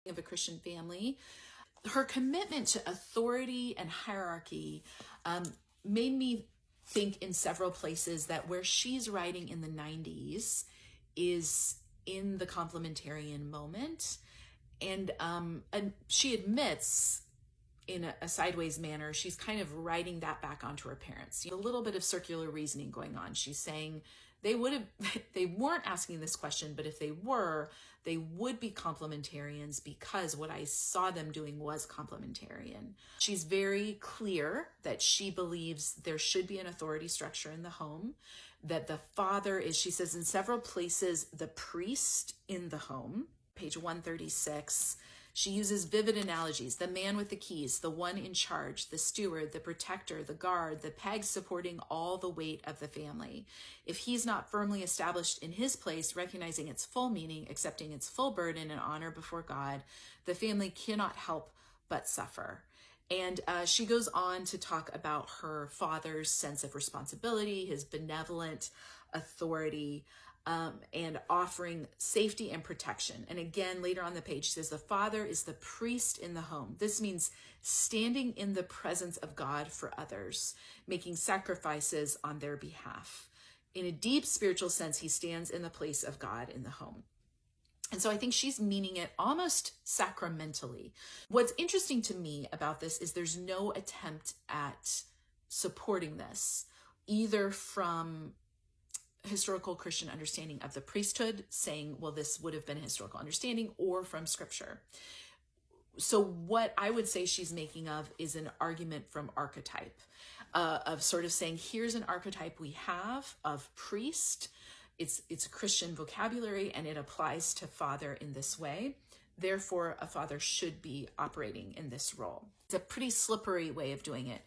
of a Christian family. Her commitment to authority and hierarchy made me think in several places that where she's writing in the 90s is in the complementarian moment. And she admits in a sideways manner, she's kind of writing that back onto her parents. A little bit of circular reasoning going on. She's saying they weren't asking this question, but if they were, they would be complementarians because what I saw them doing was complementarian. She's very clear that she believes there should be an authority structure in the home, that the father is, she says in several places, the priest in the home. Page 136. She uses vivid analogies: the man with the keys, the one in charge, the steward, the protector, the guard, the peg supporting all the weight of the family. If he's not firmly established in his place, recognizing its full meaning, accepting its full burden and honor before God, the family cannot help but suffer. And she goes on to talk about her father's sense of responsibility, his benevolent authority, and offering safety and protection. And again, later on the page, she says the father is the priest in the home. This means standing in the presence of God for others, making sacrifices on their behalf. In a deep spiritual sense, he stands in the place of God in the home. And so I think she's meaning it almost sacramentally. What's interesting to me about this is there's no attempt at supporting this, either from historical Christian understanding of the priesthood, saying, well, this would have been a historical understanding, or from scripture. So what I would say she's making of is an argument from archetype, of sort of saying, here's an archetype we have of priest. It's Christian vocabulary, and it applies to father in this way. Therefore, a father should be operating in this role. It's a pretty slippery way of doing it.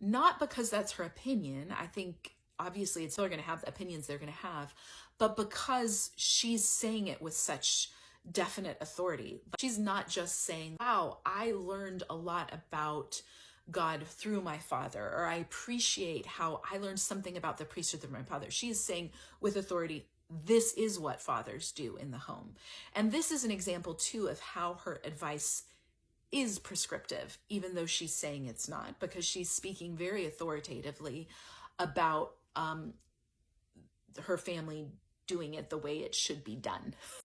Not because that's her opinion. I think obviously it's still going to have the opinions they're going to have, but because she's saying it with such definite authority. She's not just saying, wow, I learned a lot about God through my father, or I appreciate how I learned something about the priesthood through my father. She's saying with authority, this is what fathers do in the home. And this is an example too of how her advice is prescriptive, even though she's saying it's not, because she's speaking very authoritatively about her family doing it the way it should be done.